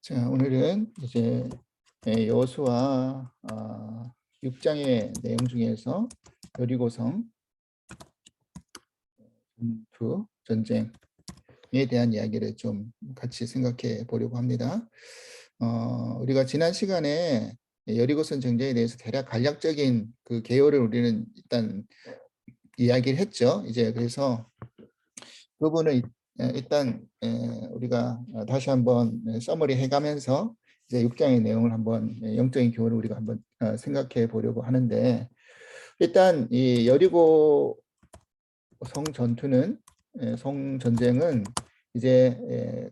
자, 오늘은 이제 여호수아 6장의 내용 중에서 여리고성 전투 전쟁에 대한 이야기를 좀 같이 생각해 보려고 합니다. 우리가 지난 시간에 여리고성 전쟁에 대해서 대략 간략적인 그 개요를 우리는 일단 이야기를 했죠. 이제 그래서 그 부분을 일단 우리가 다시 한번 서머리 해가면서 이제 6장의 내용을 한번 영적인 교훈을 우리가 한번 생각해 보려고 하는데, 일단 이 여리고 성 전투는 성 전쟁은 이제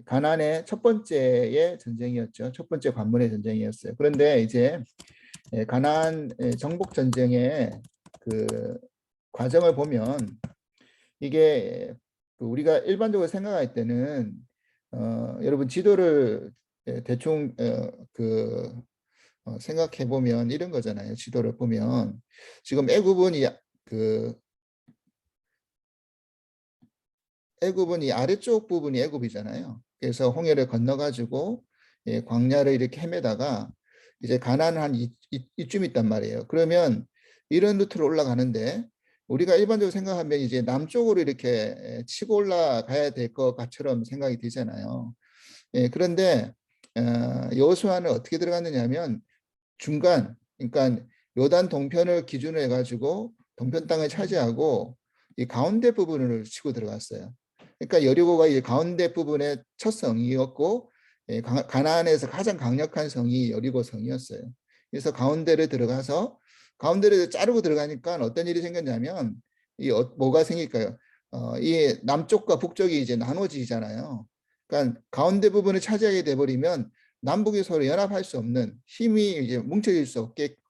가나안의 첫 번째의 전쟁이었죠. 첫 번째 관문의 전쟁이었어요. 그런데 이제 가나안 정복 전쟁의 그 과정을 보면 이게 그 우리가 일반적으로 생각할 때는 여러분 지도를 대충 생각해 보면 이런 거잖아요. 지도를 보면 지금 그 애굽은 이 아래쪽 부분이 애굽이잖아요. 그래서 홍해를 건너가지고 광야를 이렇게 헤매다가 이제 가나안은 한 이쯤 있단 말이에요. 그러면 이런 루트로 올라가는데 우리가 일반적으로 생각하면 이제 남쪽으로 이렇게 치고 올라가야 될 것처럼 생각이 되잖아요. 그런데 여호수아는 어떻게 들어갔느냐 하면 중간, 그러니까 요단 동편을 기준으로 해가지고 동편 땅을 차지하고 이 가운데 부분을 치고 들어갔어요. 그러니까 여리고가 이 가운데 부분의 첫 성이었고 가나안에서 가장 강력한 성이 여리고 성이었어요. 그래서 가운데를 들어가서 가운데를 자르고 들어가니까 어떤 일이 생겼냐면 뭐가 생길까요? 이 남쪽과 북쪽이 이제 나눠지잖아요. 그러니까 가운데 부분을 차지하게 돼버리면 남북이 서로 연합할 수 없는 힘이 이제 뭉쳐질 수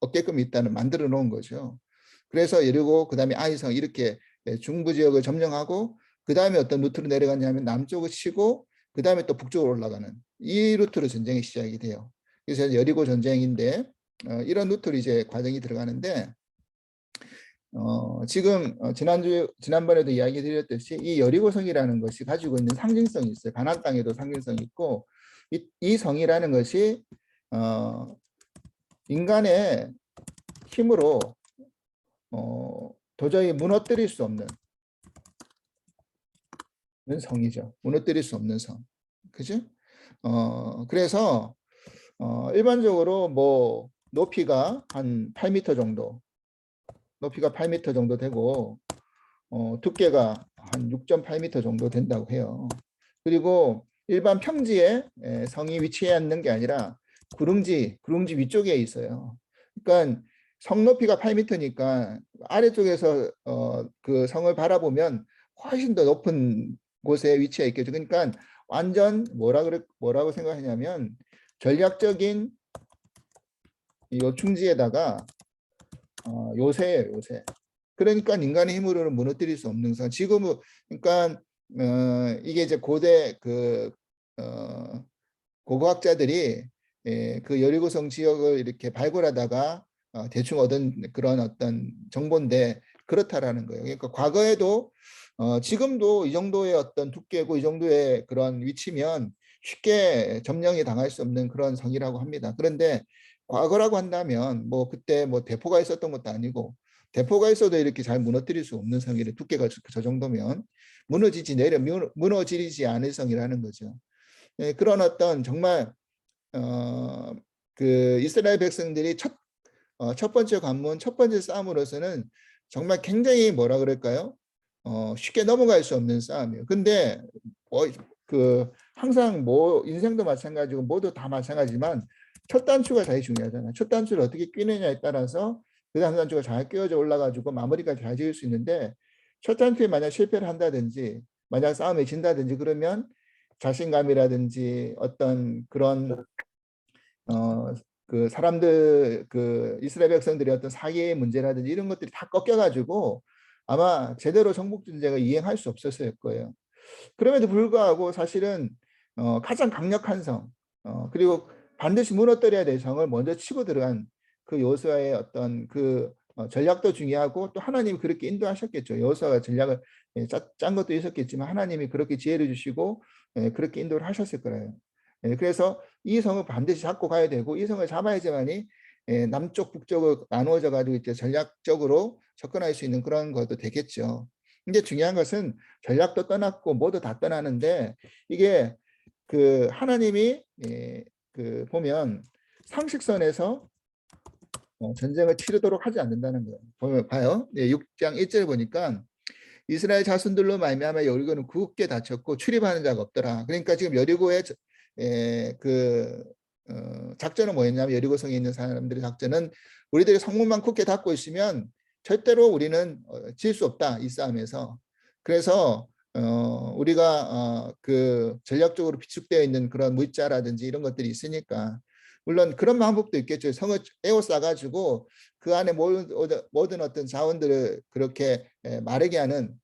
없게끔 일단은 만들어 놓은 거죠. 그래서 여리고 그다음에 아이성 이렇게 중부 지역을 점령하고 그다음에 어떤 루트로 내려갔냐면 남쪽을 치고 그다음에 또 북쪽으로 올라가는 이 루트로 전쟁이 시작이 돼요. 그래서 여리고 전쟁인데 이런 루트로 이제 과정이 들어가는데 지금 지난번에도 이야기 드렸듯이 이 여리고성이라는 것이 가지고 있는 상징성이 있어요. 가나안 땅에도 상징성이 있고 이 성이라는 것이 인간의 힘으로 도저히 무너뜨릴 수 없는 성이죠. 무너뜨릴 수 없는 성. 그죠? 그래서 일반적으로 뭐 높이가 한 8m 정도, 높이가 8m 정도 되고 두께가 한 6.8m 정도 된다고 해요. 그리고 일반 평지에 성이 위치해 있는 게 아니라 구릉지 위쪽에 있어요. 그러니까 성 높이가 8m니까 아래쪽에서 그 성을 바라보면 훨씬 더 높은 곳에 위치해 있겠죠. 그러니까 완전 뭐라고 생각하냐면 전략적인 요충지에다가 요새예요, 요새. 그러니까 인간의 힘으로는 무너뜨릴 수 없는 성. 지금은 그러니까 이게 이제 고대 고고학자들이 그 여리고성 지역을 이렇게 발굴하다가 대충 얻은 그런 어떤 정보인데 그렇다라는 거예요. 그러니까 과거에도 지금도 이 정도의 어떤 두께고 이 정도의 그런 위치면 쉽게 점령이 당할 수 없는 그런 성이라고 합니다. 그런데 과거라고 한다면 뭐 그때 뭐 대포가 있었던 것도 아니고 대포가 있어도 이렇게 잘 무너뜨릴 수 없는 성이래. 두께가 저 정도면 무너지지 않을 성이라는 거죠. 그런 어떤 정말 어, 그 이스라엘 백성들이 첫 번째 관문, 첫 번째 싸움으로서는 정말 굉장히 뭐라 그럴까요? 쉽게 넘어갈 수 없는 싸움이에요. 근데 그 항상 뭐 인생도 마찬가지고 모두 다 마찬가지지만 첫 단추가 제일 중요하잖아요. 첫 단추를 어떻게 끼느냐에 따라서 그 다음 단추가 잘 끼워져 올라가지고 마무리까지 잘 지을 수 있는데 첫 단추에 만약 실패를 한다든지 만약 싸움에 진다든지 그러면 자신감이라든지 어떤 그런 그 사람들 그 이스라엘 백성들의 어떤 사기의 문제라든지 이런 것들이 다 꺾여가지고 아마 제대로 정복 전쟁을 이행할 수 없었을 거예요. 그럼에도 불구하고 사실은 가장 강력한 성 그리고 반드시 무너뜨려야 될 성을 먼저 치고 들어간 그 여호수아의 어떤 그 전략도 중요하고 또 하나님이 그렇게 인도하셨겠죠. 여호수아가 전략을 짠 것도 있었겠지만 하나님이 그렇게 지혜를 주시고 그렇게 인도를 하셨을 거예요. 그래서 이 성을 반드시 잡고 가야 되고 이 성을 잡아야지만이 남쪽 북쪽으로 나누어져 가지고 이제 전략적으로 접근할 수 있는 그런 것도 되겠죠. 근데 중요한 것은 전략도 떠났고 모두 다 떠나는데 이게 그 하나님이 그 보면 상식선에서 전쟁을 치르도록 하지 않는다는 거예요. 보면 봐요. 6장 1절 보니까 이스라엘 자손들로 말미암아 여리고는 굳게 닫혔고 출입하는 자가 없더라. 그러니까 지금 여리고의 그 작전은 뭐였냐면 여리고성에 있는 사람들의 작전은 우리들이 성문만 굳게 닫고 있으면 절대로 우리는 질 수 없다 이 싸움에서. 그래서 우리가 그 전략적으로 비축되어 있는 그런 물자라든지 이런 것들이 있으니까 물론 그런 방법도 있겠죠. 성을 에워싸가지고 그 안에 모든 어떤 자원들을 그렇게 마르게 하는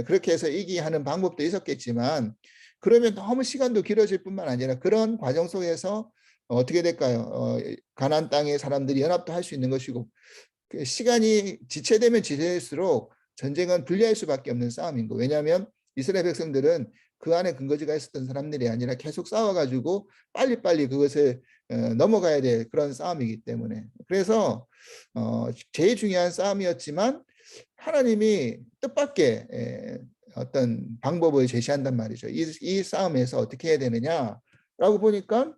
그렇게 해서 이기하는 방법도 있었겠지만 그러면 너무 시간도 길어질 뿐만 아니라 그런 과정 속에서 어떻게 될까요? 가나안 땅의 사람들이 연합도 할 수 있는 것이고 시간이 지체되면 지체될수록 전쟁은 불리할 수밖에 없는 싸움인 거. 왜냐하면 이스라엘 백성들은 그 안에 근거지가 있었던 사람들이 아니라 계속 싸워가지고 빨리빨리 그것을 넘어가야 될 그런 싸움이기 때문에 그래서 제일 중요한 싸움이었지만 하나님이 뜻밖의 어떤 방법을 제시한단 말이죠. 이 싸움에서 어떻게 해야 되느냐라고 보니까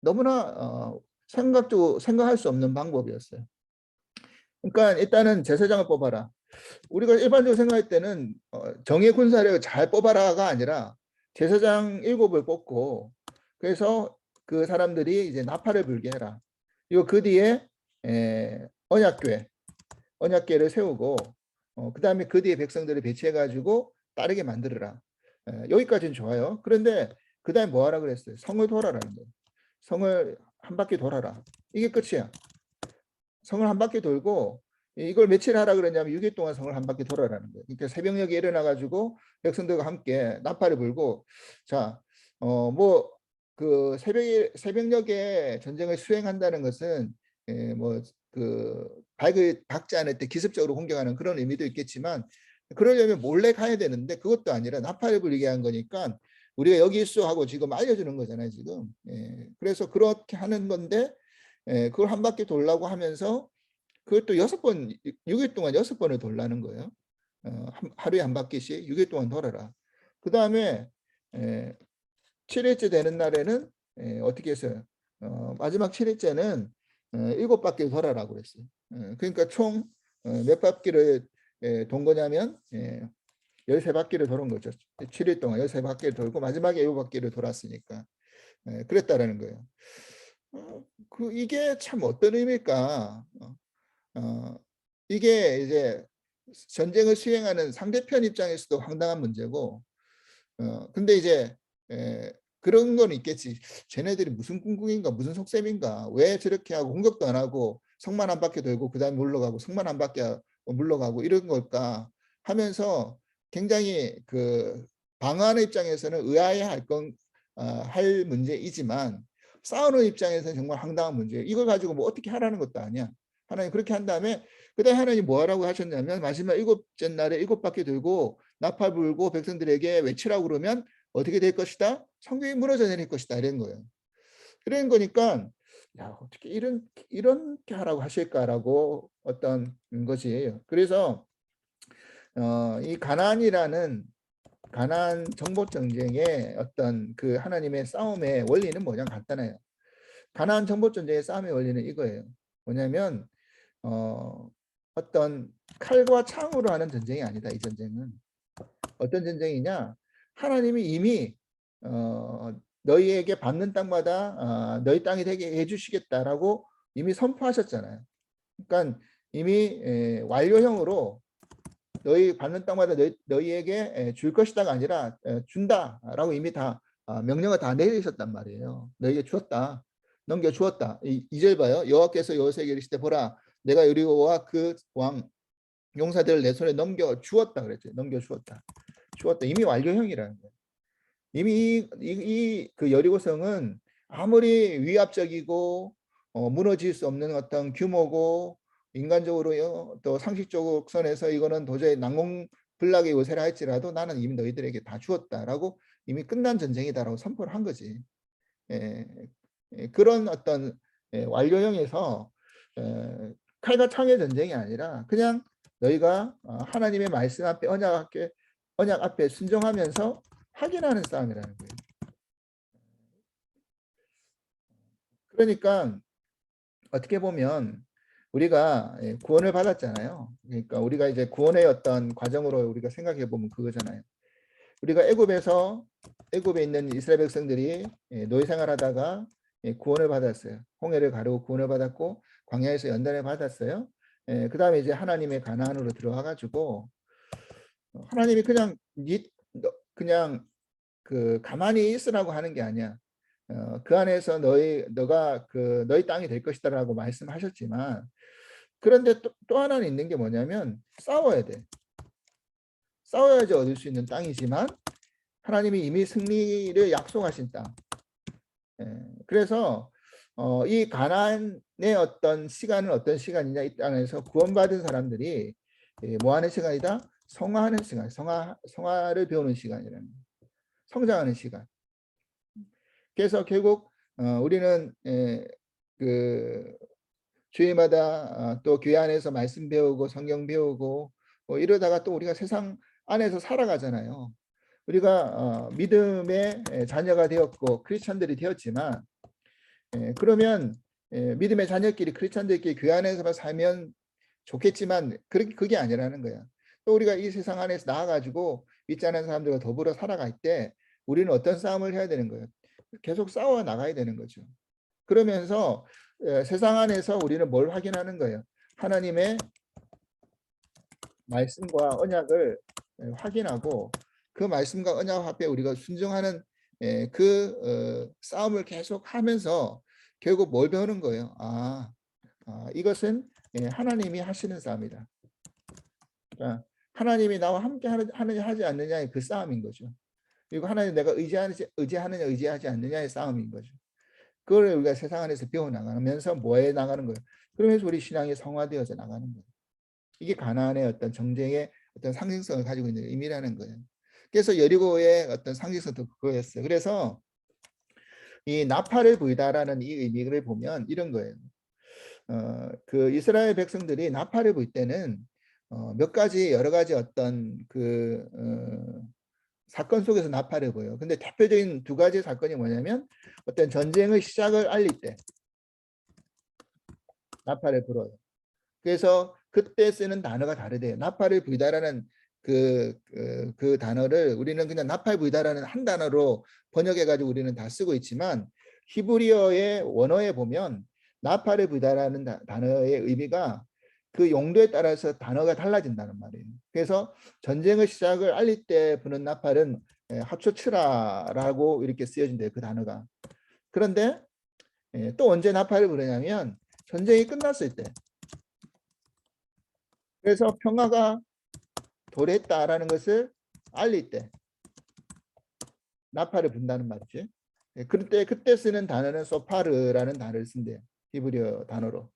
너무나 생각할 수 없는 방법이었어요. 그러니까 일단은 제사장을 뽑아라. 우리가 일반적으로 생각할 때는 정예 군사력을 잘 뽑아라가 아니라 제사장 7을 뽑고 그래서 그 사람들이 이제 나팔을 불게 해라. 그리고 그 뒤에 언약궤를 세우고 그 다음에 그 뒤에 백성들을 배치해가지고 따르게 만들어라. 여기까지는 좋아요. 그런데 그 다음에 뭐 하라 그랬어요? 성을 돌아라는 거예요. 성을 한 바퀴 돌아라. 이게 끝이야. 성을 한 바퀴 돌고 이걸 며칠 하라 그러냐면 6일 동안 성을 한 바퀴 돌아라는 거예요. 그러니까 새벽녘에 일어나 가지고 백성들과 함께 나팔을 불고 자, 뭐 그 새벽녘에 전쟁을 수행한다는 것은 뭐그 발을 박지 않을 때 기습적으로 공격하는 그런 의미도 있겠지만 그러려면 몰래 가야 되는데 그것도 아니라 나팔을 불리게 한 거니까 우리가 여기 있어 하고 지금 알려주는 거잖아요 지금. 그래서 그렇게 하는 건데 그걸 한 바퀴 돌라고 하면서 그것도 6번, 6일 동안 6번을 돌라는 거예요. 하루에 한 바퀴씩 6일 동안 돌아라. 그 다음에 7일째 되는 날에는 어떻게 했어요? 마지막 7일째는 7바퀴를 돌아라고 그랬어요. 그러니까 총 몇 바퀴를 돈 거냐면 13바퀴를 도는 거죠. 7일 동안 13바퀴를 돌고 마지막에 7바퀴를 돌았으니까 그랬다라는 거예요. 이게 참 어떤 의미일까? 이게 이제 전쟁을 수행하는 상대편 입장에서도 황당한 문제고, 근데 이제 그런 건 있겠지. 쟤네들이 무슨 꿍꿍인가, 무슨 속셈인가, 왜 저렇게 하고 공격도 안 하고 성만 한 바퀴 돌고 그다음 물러가고 성만 한 바퀴 물러가고 이런 걸까 하면서 굉장히 그 방어하는 입장에서는 의아해할 할 문제이지만 싸우는 입장에서는 정말 황당한 문제예요. 이걸 가지고 뭐 어떻게 하라는 것도 아니야. 하나님 그렇게 한 다음에 그다음에 하나님 뭐 하라고 하셨냐면 마지막 7째 날에 7바퀴 들고 나팔 불고 백성들에게 외치라고 그러면 어떻게 될 것이다? 성경이 무너져 내릴 것이다 이런 거예요. 그런 거니까 야 어떻게 이렇게 하라고 하실까라고 어떤 것이 그래서 이 가나안이라는 가나안 정복 전쟁의 어떤 그 하나님의 싸움의 원리는 뭐냐 간단해요. 가나안 정복 전쟁의 싸움의 원리는 이거예요. 뭐냐면 어떤 칼과 창으로 하는 전쟁이 아니다. 이 전쟁은 어떤 전쟁이냐? 하나님이 이미 너희에게 받는 땅마다 너희 땅이 되게 해주시겠다라고 이미 선포하셨잖아요. 그러니까 이미 완료형으로 너희 받는 땅마다 너희에게 줄 것이다가 아니라 준다라고 이미 다 명령을 다 내리셨단 말이에요. 너희에게 주었다. 넘겨 주었다. 2절 봐요. 여호와께서 여호수아에게 이르시되 보라 내가 여리고와 그 왕 용사들을 내 손에 넘겨 주었다 그랬죠. 넘겨 주었다. 주었다. 이미 완료형이라는 거예요. 이미 그 여리고성은 아무리 위압적이고 무너질 수 없는 어떤 규모고 인간적으로 또 상식적으로 선에서 이거는 도저히 난공불락의 요새라 할지라도 나는 이미 너희들에게 다 주었다라고 이미 끝난 전쟁이다라고 선포를 한 거지. 예, 그런 어떤 완료형에서 칼과 창의 전쟁이 아니라 그냥 너희가 하나님의 말씀 앞에 언약 앞에 순종하면서 확인하는 싸움이라는 거예요. 그러니까 어떻게 보면 우리가 구원을 받았잖아요. 그러니까 우리가 이제 구원의 어떤 과정으로 우리가 생각해 보면 그거잖아요. 우리가 애굽에 있는 이스라엘 백성들이 노예 생활하다가 구원을 받았어요. 홍해를 가르고 구원을 받았고 광야에서 연단을 받았어요. 그 다음에 이제 하나님의 가나안으로 들어와 가지고 하나님이 그냥 그 가만히 있으라고 하는 게 아니야. 그 안에서 너가 너희 땅이 될 것이다라고 말씀하셨지만, 그런데 또 하나는 있는 게 뭐냐면 싸워야 돼. 싸워야지 얻을 수 있는 땅이지만 하나님이 이미 승리를 약속하신 땅. 그래서 이 가나안의 어떤 시간은 어떤 시간이냐, 이 땅에서 구원받은 사람들이 뭐 하는 시간이다? 성화하는 시간, 성화를 배우는 시간이라는 거예요. 성장하는 시간. 그래서 결국 우리는 그 주일마다 또 교회 안에서 말씀 배우고 성경 배우고 이러다가 또 우리가 세상 안에서 살아가잖아요. 우리가 믿음의 자녀가 되었고 크리스천들이 되었지만, 그러면 믿음의 자녀끼리 크리스천들끼리 교회 안에서만 살면 좋겠지만 그게 아니라는 거야. 또 우리가 이 세상 안에서 나와가지고 믿지 않는 사람들과 더불어 살아갈 때 우리는 어떤 싸움을 해야 되는 거예요? 계속 싸워 나가야 되는 거죠. 그러면서 세상 안에서 우리는 뭘 확인하는 거예요? 하나님의 말씀과 언약을 확인하고 그 말씀과 언약 앞에 우리가 순종하는 그 싸움을 계속 하면서 결국 뭘 배우는 거예요? 이것은 하나님이 하시는 싸움이다. 그러니까 하나님이 나와 함께 하느냐 하지 않느냐의 그 싸움인 거죠. 그리고 하나님 내가 의지하느냐 의지하지 않느냐의 싸움인 거죠. 그걸 우리가 세상 안에서 배워나가면서 뭐해 나가는 거예요? 그러면서 우리 신앙이 성화되어져 나가는 거예요. 이게 가나안의 어떤 정쟁의 어떤 상징성을 가지고 있는 의미라는 거예요. 그래서 여리고의 어떤 상징성도 그거였어요. 그래서 이 나팔을 불다라는 이 의미를 보면 이런 거예요. 그 이스라엘 백성들이 나팔을 불 때는 몇 가지 여러 가지 어떤 사건 속에서 나팔을 불어요. 근데 대표적인 두 가지 사건이 뭐냐면 어떤 전쟁의 시작을 알릴 때 나팔을 불어요. 그래서 그때 쓰는 단어가 다르대요. 나팔을 불다라는 그 단어를 우리는 그냥 나팔 불다라는 한 단어로 번역해가지고 우리는 다 쓰고 있지만 히브리어의 원어에 보면 나팔을 불다라는 단어의 의미가 그 용도에 따라서 단어가 달라진다는 말이에요. 그래서 전쟁의 시작을 알릴 때 부는 나팔은 하초츠라라고 이렇게 쓰여진대요. 그 단어가. 그런데 또 언제 나팔을 부르냐면 전쟁이 끝났을 때. 그래서 평화가 도래했다라는 것을 알릴 때 나팔을 분다는 말이지. 그때 쓰는 단어는 소파르라는 단어를 쓴대요. 히브리어 단어로.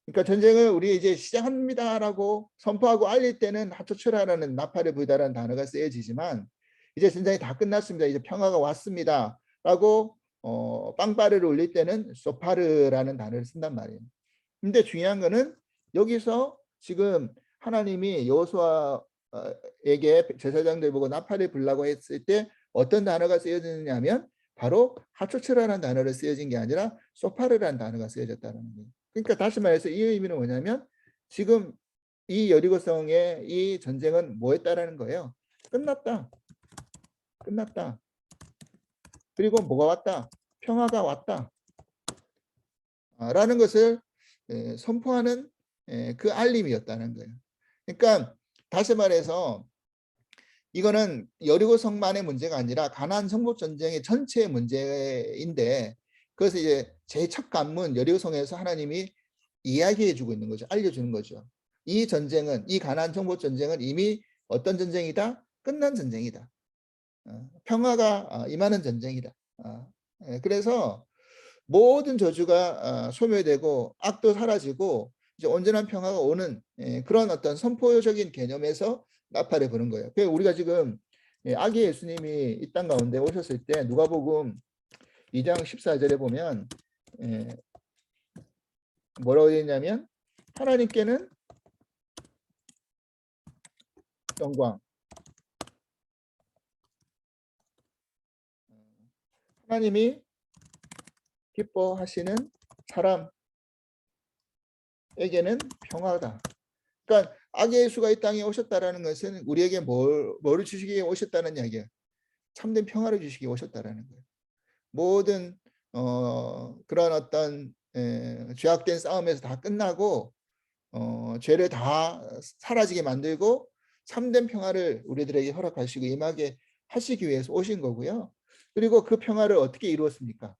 그러니까 전쟁을 우리 이제 시작합니다라고 선포하고 알릴 때는 하초츠라라는 나팔을 불다라는 단어가 쓰여지지만 이제 전쟁이 다 끝났습니다. 이제 평화가 왔습니다라고 빵빠르를 울릴 때는 소파르라는 단어를 쓴단 말이에요. 근데 중요한 거는 여기서 지금 하나님이 여호수아에게 제사장들 보고 나팔을 불라고 했을 때 어떤 단어가 쓰여지느냐면 바로 하초츠라는 단어를 쓰여진 게 아니라 소파르라는 단어가 쓰여졌다는 거예요. 그러니까 다시 말해서 이 의미는 뭐냐면 지금 이 여리고성의 이 전쟁은 뭐였다라는 거예요. 끝났다. 끝났다. 그리고 뭐가 왔다? 평화가 왔다. 라는 것을 선포하는 그 알림이었다는 거예요. 그러니까 다시 말해서 이거는 여리고성만의 문제가 아니라 가나안 정복 전쟁의 전체의 문제인데 그것을 이제 제1 관문 여리고성에서 하나님이 이야기해 주고 있는 거죠. 알려주는 거죠. 이 전쟁은 이 가나안 정복 전쟁은 이미 어떤 전쟁이다? 끝난 전쟁이다. 평화가 임하는 전쟁이다. 그래서 모든 저주가 소멸되고 악도 사라지고 이제 온전한 평화가 오는 그런 어떤 선포적인 개념에서 나팔을 부는 거예요. 그래서 우리가 지금 아기 예수님이 이 땅 가운데 오셨을 때 누가복음 2장 14절에 보면 뭐라고 되어 있냐면 하나님께는 영광, 하나님이 기뻐하시는 사람에게는 평화다. 그러니까 악의 예수가 이 땅에 오셨다라는 것은 우리에게 뭐를 주시기 위해 오셨다는 이야기예요. 참된 평화를 주시기 위해 오셨다라는 거예요. 모든 그런 어떤 죄악된 싸움에서 다 끝나고 죄를 다 사라지게 만들고 참된 평화를 우리들에게 허락하시고 임하게 하시기 위해서 오신 거고요. 그리고 그 평화를 어떻게 이루었습니까?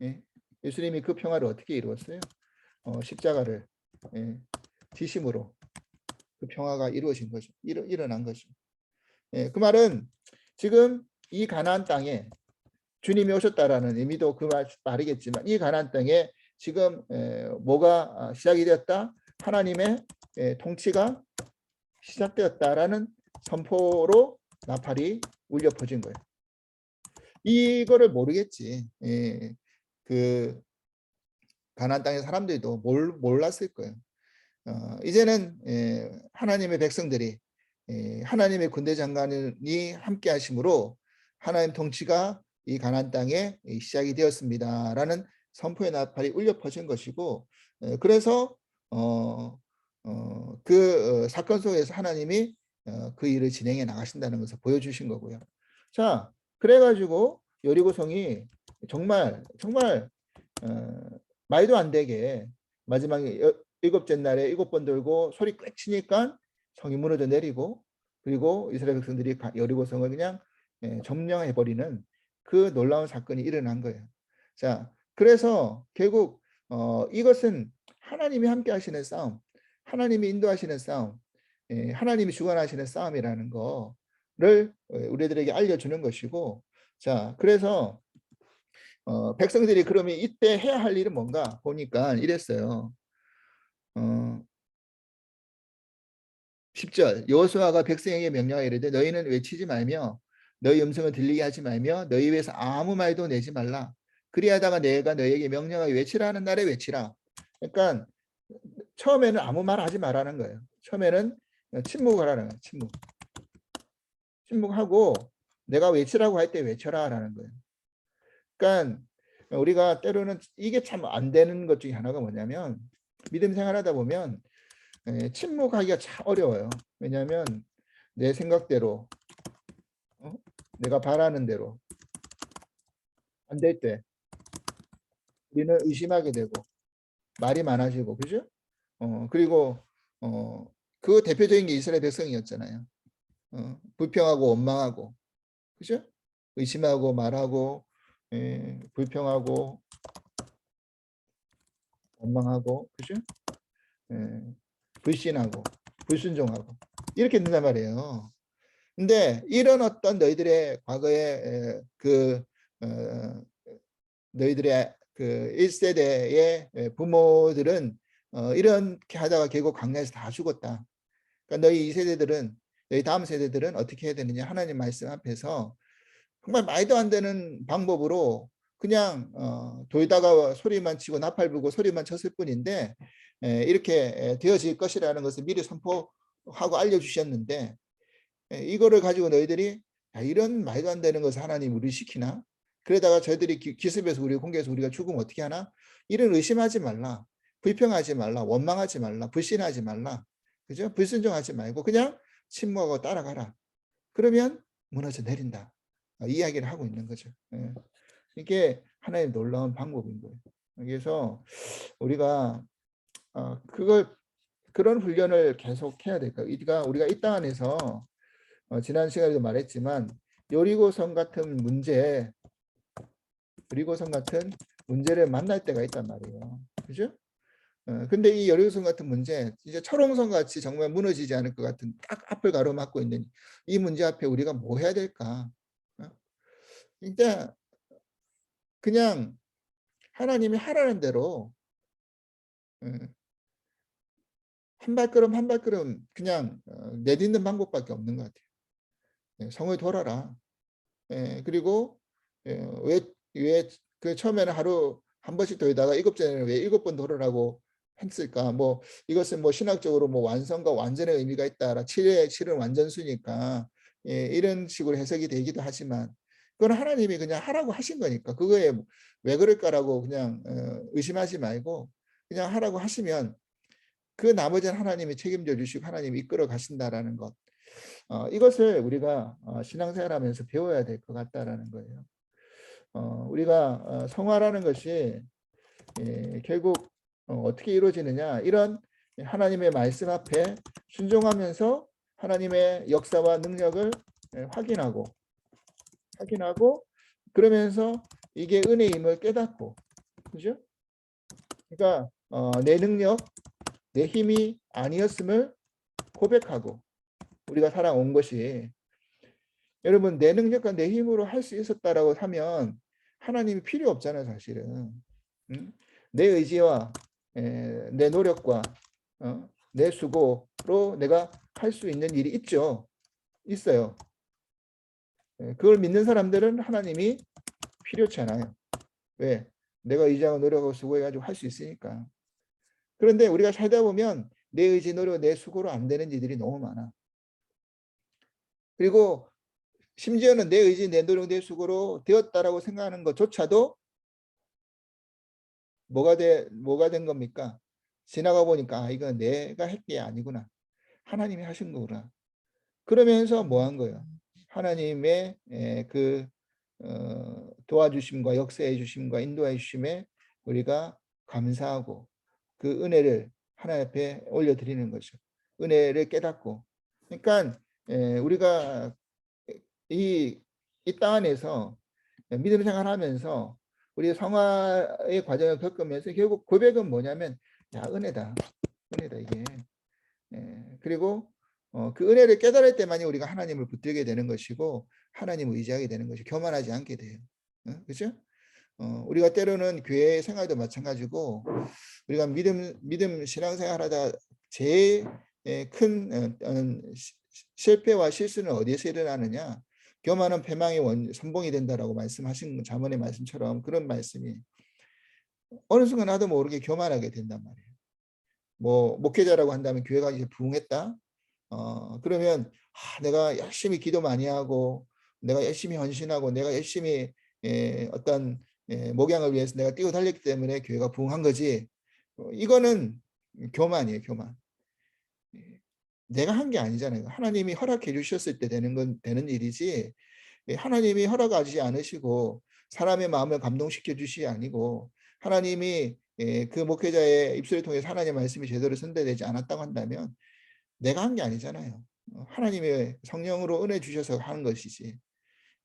예? 예수님이 그 평화를 어떻게 이루었어요? 십자가를 지심으로 그 평화가 이루어진 거죠. 일어난 거죠. 그 말은 지금 이 가나안 땅에 주님이 오셨다라는 의미도 그 말이겠지만 이 가나안 땅에 지금 뭐가 시작이 되었다? 하나님의 통치가 시작되었다라는 선포로 나팔이 울려 퍼진 거예요. 이거를 모르겠지. 그 가나안 땅의 사람들도 몰랐을 거예요. 이제는 하나님의 백성들이 하나님의 군대 장관이 함께 하심으로 하나님 통치가 이 가나안 땅에 시작이 되었습니다라는 선포의 나팔이 울려 퍼진 것이고 그래서 그 사건 속에서 하나님이 그 일을 진행해 나가신다는 것을 보여주신 거고요. 자, 그래가지고 여리고성이 정말 말도 안 되게 마지막에 일곱째 날에 7번 돌고 소리 꽥 치니까 성이 무너져 내리고 그리고 이스라엘 백성들이 여리고성을 그냥 점령해버리는 그 놀라운 사건이 일어난 거예요. 자, 그래서 결국 이것은 하나님이 함께 하시는 싸움, 하나님이 인도하시는 싸움, 하나님이 주관하시는 싸움이라는 거를 우리들에게 알려주는 것이고, 자, 그래서 백성들이 그러면 이때 해야 할 일은 뭔가 보니까 이랬어요. 10절 여호수아가 백성에게 명령하여 이르되 너희는 외치지 말며 너희 음성을 들리게 하지 말며 너희 입에서 아무 말도 내지 말라. 그리하다가 내가 너희에게 명령하여 외치라 하는 날에 외치라. 그러니까 처음에는 아무 말 하지 말라는 거예요. 처음에는 침묵하라는 거예요. 침묵하고 내가 외치라고 할 때 외쳐라라는 거예요. 그러니까 우리가 때로는 이게 참 안 되는 것 중에 하나가 뭐냐면 믿음 생활하다 보면 침묵하기가 참 어려워요. 왜냐하면 내 생각대로 내가 바라는 대로 안 될 때 우리는 의심하게 되고 말이 많아지고 그죠? 그리고 그 대표적인 게 이스라엘 백성이었잖아요. 불평하고 원망하고 그죠? 의심하고 말하고 불평하고 원망하고 그죠? 불신하고 불순종하고 이렇게 된단 말이에요. 근데 이런 어떤 너희들의 과거의 너희들의 그 1세대의 부모들은 이렇게 하다가 결국 광야에서 다 죽었다. 그러니까 너희 2세대들은 너희 다음 세대들은 어떻게 해야 되느냐? 하나님 말씀 앞에서 정말 말도 안 되는 방법으로 그냥 돌다가 소리만 치고 나팔 불고 소리만 쳤을 뿐인데 이렇게 되어질 것이라는 것을 미리 선포하고 알려주셨는데 이거를 가지고 너희들이 이런 말도 안 되는 것을 하나님 우리 시키나? 그러다가 저희들이 기습해서 우리 공개해서 우리가 죽으면 어떻게 하나? 이런 의심하지 말라. 불평하지 말라. 원망하지 말라. 불신하지 말라. 그죠? 불순종하지 말고 그냥 침묵하고 따라가라. 그러면 무너져 내린다. 이야기를 하고 있는 거죠. 이게 하나의 놀라운 방법인 거예요. 그래서 우리가 그런 훈련을 계속 해야 될까요? 우리가 이 땅 안에서 지난 시간에도 말했지만 여리고성 같은 문제를 만날 때가 있단 말이에요. 그죠? 근데 이 여리고성 같은 문제, 이제 철옹성 같이 정말 무너지지 않을 것 같은 딱 앞을 가로막고 있는 이 문제 앞에 우리가 뭐 해야 될까? 일단 그냥 하나님이 하라는 대로 한 발걸음 한 발걸음 그냥 내딛는 방법밖에 없는 것 같아요. 성을 돌아라. 그리고 왜 그 처음에는 하루 한 번씩 돌다가 일곱째는 왜 7번 돌으라고 했을까? 뭐 이것은 뭐 신학적으로 뭐 완성과 완전의 의미가 있다라 7은 완전수니까 이런 식으로 해석이 되기도 하지만 그건 하나님이 그냥 하라고 하신 거니까 그거에 왜 그럴까라고 그냥 의심하지 말고 그냥 하라고 하시면 그 나머지는 하나님이 책임져 주시고 하나님이 이끌어 가신다라는 것. 이것을 우리가 신앙생활하면서 배워야 될 것 같다라는 거예요. 우리가 성화라는 것이 결국 어떻게 이루어지느냐 이런 하나님의 말씀 앞에 순종하면서 하나님의 역사와 능력을 확인하고 그러면서 이게 은혜임을 깨닫고 그죠? 그러니까 내 능력, 내 힘이 아니었음을 고백하고 우리가 살아온 것이 여러분 내 능력과 내 힘으로 할 수 있었다라고 하면 하나님이 필요 없잖아요 사실은. 응? 내 의지와 내 노력과 내 수고로 내가 할 수 있는 일이 있죠. 있어요. 그걸 믿는 사람들은 하나님이 필요치 않아요. 왜? 내가 의지하고 노력하고 수고해가지고 할 수 있으니까. 그런데 우리가 살다 보면 내 의지, 노력, 내 수고로 안 되는 일들이 너무 많아. 그리고 심지어는 내 의지, 내 노력, 내 수고로 되었다라고 생각하는 것조차도 뭐가 된 겁니까? 지나가 보니까 이건 내가 할 게 아니구나. 하나님이 하신 거구나. 그러면서 뭐 한 거예요? 하나님의 그 도와주심과 역사해 주심과 인도해 주심에 우리가 감사하고 그 은혜를 하나님 앞에 올려드리는 거죠. 은혜를 깨닫고. 그러니까 우리가 이 땅 안에서 믿음 생활하면서 우리 성화의 과정을 겪으면서 결국 고백은 뭐냐면 야 은혜다. 은혜다 이게. 그리고 그 은혜를 깨달을 때만이 우리가 하나님을 붙들게 되는 것이고 하나님을 의지하게 되는 것이 교만하지 않게 돼요. 그렇죠? 우리가 때로는 교회 생활도 마찬가지고 우리가 믿음 신앙생활하다 제일 큰 실패와 실수는 어디에서 일어나느냐? 교만은 패망의 선봉이 된다라고 말씀하신 자문의 말씀처럼 그런 말씀이 어느 순간 나도 모르게 교만하게 된단 말이에요. 뭐 목회자라고 한다면 교회가 이제 부흥했다. 그러면 내가 열심히 기도 많이 하고 내가 열심히 헌신하고 내가 열심히 어떤 목양을 위해서 내가 뛰어 달렸기 때문에 교회가 부흥한 거지. 이거는 교만이에요, 교만. 내가 한 게 아니잖아요. 하나님이 허락해 주셨을 때 되는 일이지. 하나님이 허락하지 않으시고 사람의 마음을 감동시켜 주시 아니고 하나님이 그 목회자의 입술을 통해서 하나님의 말씀이 제대로 전달되지 않았다고 한다면 내가 한 게 아니잖아요. 하나님의 성령으로 은혜 주셔서 하는 것이지.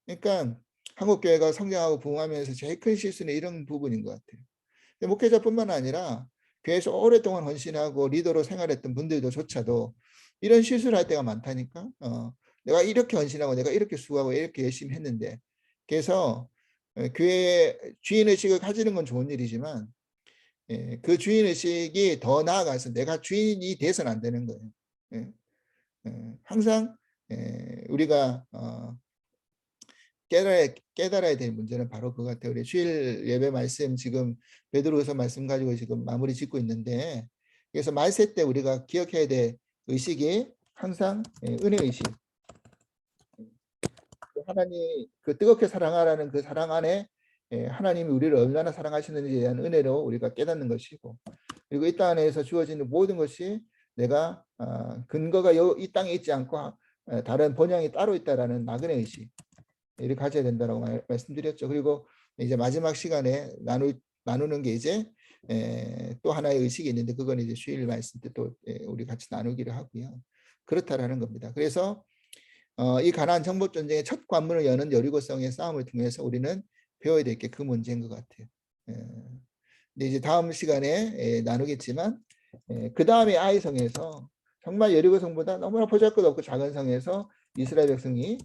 그러니까 한국교회가 성장하고 부흥하면서 제일 큰 실수는 이런 부분인 것 같아요. 목회자뿐만 아니라 교회에서 오랫동안 헌신하고 리더로 생활했던 분들도조차도 이런 실수를 할 때가 많다니까. 내가 이렇게 헌신하고 내가 이렇게 수고하고 이렇게 열심히 했는데 그래서 교회 주인의식을 가지는 건 좋은 일이지만 그 주인의식이 더 나아가서 내가 주인이 돼서는 안 되는 거예요. 항상 우리가 깨달아야 될 문제는 바로 그거 같아요. 우리 주일 예배 말씀 지금 베드로후서 말씀 가지고 지금 마무리 짓고 있는데 그래서 말세 때 우리가 기억해야 될 의식이 항상 은혜 의식. 하나님 그 뜨겁게 사랑하라는 그 사랑 안에 하나님이 우리를 얼마나 사랑하시는지에 대한 은혜로 우리가 깨닫는 것이고 그리고 이 땅 안에서 주어지는 모든 것이 내가 근거가 이 땅에 있지 않고 다른 본향이 따로 있다라는 나그네 의식 이를 가져야 된다라고 말씀드렸죠. 그리고 이제 마지막 시간에 나누는 게 이제 또 하나의 의식이 있는데 그건 이제 주일 말씀 때 또 우리 같이 나누기를 하고요. 그렇다라는 겁니다. 그래서 이 가나안 정복 전쟁의 첫 관문을 여는 여리고성의 싸움을 통해서 우리는 배워야 될 게 그 문제인 것 같아요. 근데 이제 다음 시간에 나누겠지만 그 다음에 아이성에서 정말 여리고성보다 너무나 보잘것없고 작은 성에서 이스라엘 백성이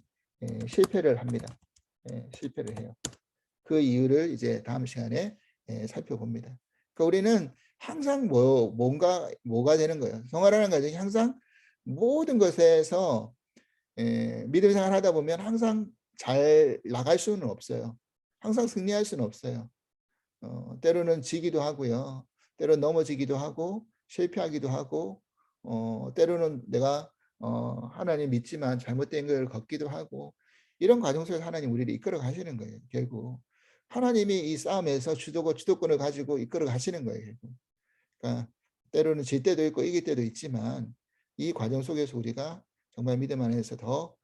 실패를 합니다. 실패를 해요. 그 이유를 이제 다음 시간에 살펴봅니다. 그러니까 우리는 항상 뭐가 되는 거예요. 성화라는 과정이 항상 모든 것에서 믿음 생활 하다 보면 항상 잘 나갈 수는 없어요. 항상 승리할 수는 없어요. 때로는 지기도 하고요. 때로는 넘어지기도 하고 실패하기도 하고 때로는 내가 하나님 믿지만 잘못된 걸 걷기도 하고 이런 과정 속에서 하나님 우리를 이끌어 가시는 거예요. 결국 하나님이 이 싸움에서 주도권을 가지고 이끌어 가시는 거예요. 결국. 그러니까 때로는 질 때도 있고 이길 때도 있지만 이 과정 속에서 우리가 정말 믿음 안에서 더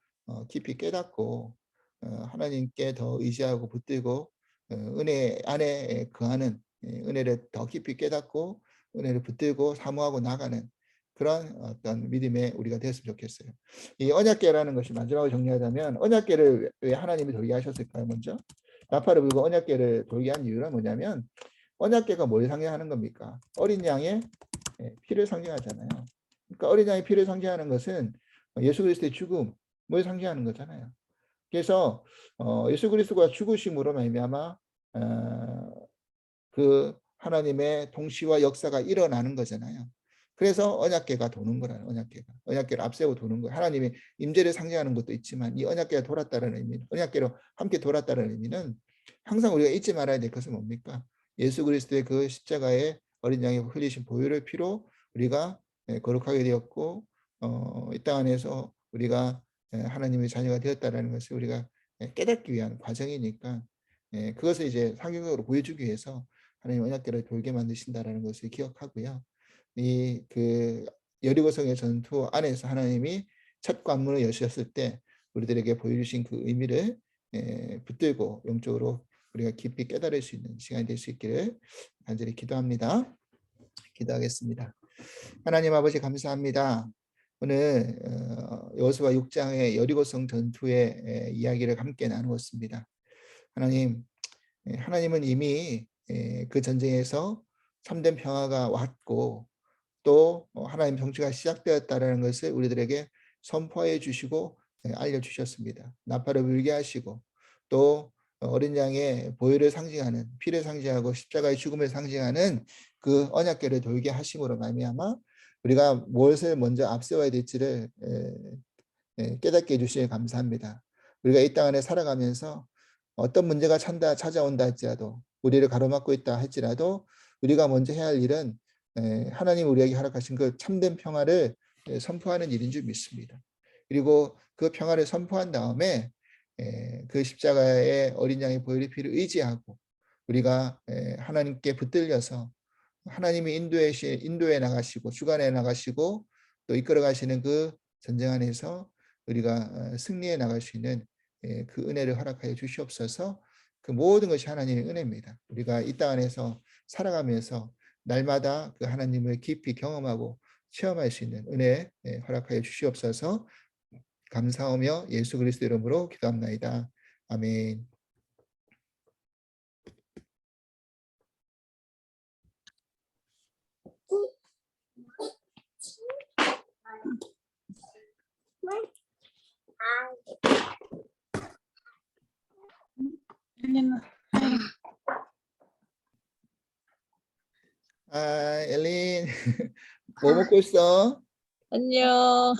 깊이 깨닫고 하나님께 더 의지하고 붙들고 은혜 안에 거하는 은혜를 더 깊이 깨닫고 은혜를 붙들고 사모하고 나가는 그런 어떤 믿음의 우리가 되었으면 좋겠어요. 이 언약궤라는 것이 마지막으로 정리하자면 언약궤를 왜 하나님이 돌게 하셨을까요? 먼저 나팔을 불고 언약궤를 돌게 한 이유는 뭐냐면 언약궤가 뭘 상징하는 겁니까? 어린 양의 피를 상징하잖아요. 그러니까 어린 양의 피를 상징하는 것은 예수 그리스도의 죽음을 상징하는 거잖아요. 그래서 예수 그리스도가 죽으심으로 말미암아 그 하나님의 통치와 역사가 일어나는 거잖아요. 그래서 언약궤가 도는 거라는 언약궤를 앞세워 도는 거예요. 하나님의 임재를 상징하는 것도 있지만 이 언약궤가 돌았다는 의미, 언약궤로 함께 돌았다는 의미는 항상 우리가 잊지 말아야 될 것은 뭡니까? 예수 그리스도의 그 십자가의 어린 양의 흘리신 보혈의 피로 우리가 거룩하게 되었고 이 땅 안에서 우리가 하나님의 자녀가 되었다라는 것을 우리가 깨닫기 위한 과정이니까 그것을 이제 상징적으로 보여주기 위해서 하나님 언약궤를 돌게 만드신다라는 것을 기억하고요. 이 그 여리고성의 전투 안에서 하나님이 첫 관문을 여셨을 때 우리들에게 보여주신 그 의미를 붙들고 영적으로 우리가 깊이 깨달을 수 있는 시간이 될 수 있기를 간절히 기도합니다. 기도하겠습니다. 하나님 아버지 감사합니다. 오늘 여호수아 6장의 여리고성 전투의 이야기를 함께 나누었습니다. 하나님은 이미 그 전쟁에서 참된 평화가 왔고 또 하나님 정치가 시작되었다는 것을 우리들에게 선포해 주시고 알려주셨습니다. 나팔을 불게 하시고 또 어린 양의 보혈을 상징하는 피를 상징하고 십자가의 죽음을 상징하는 그 언약궤를 돌게 하심으로 말미암아 우리가 무엇을 먼저 앞세워야 될지를 깨닫게 해주시에 감사합니다. 우리가 이 땅 안에 살아가면서 어떤 문제가 찾아온다 할지라도 우리를 가로막고 있다 할지라도 우리가 먼저 해야 할 일은 하나님 우리에게 허락하신 그 참된 평화를 선포하는 일인 줄 믿습니다. 그리고 그 평화를 선포한 다음에 그 십자가의 어린 양의 보혈의 피를 의지하고 우리가 하나님께 붙들려서 하나님이 인도에 나가시고 주관해 나가시고 또 이끌어 가시는 그 전쟁 안에서 우리가 승리해 나갈 수 있는 그 은혜를 허락하여 주시옵소서. 그 모든 것이 하나님의 은혜입니다. 우리가 이 땅 안에서 살아가면서 날마다 그 하나님을 깊이 경험하고 체험할 수 있는 은혜 허락하여 주시옵소서. 감사하며 예수 그리스도 이름으로 기도합나이다. 아멘. 엘린, 뭐 먹고 있어? 안녕.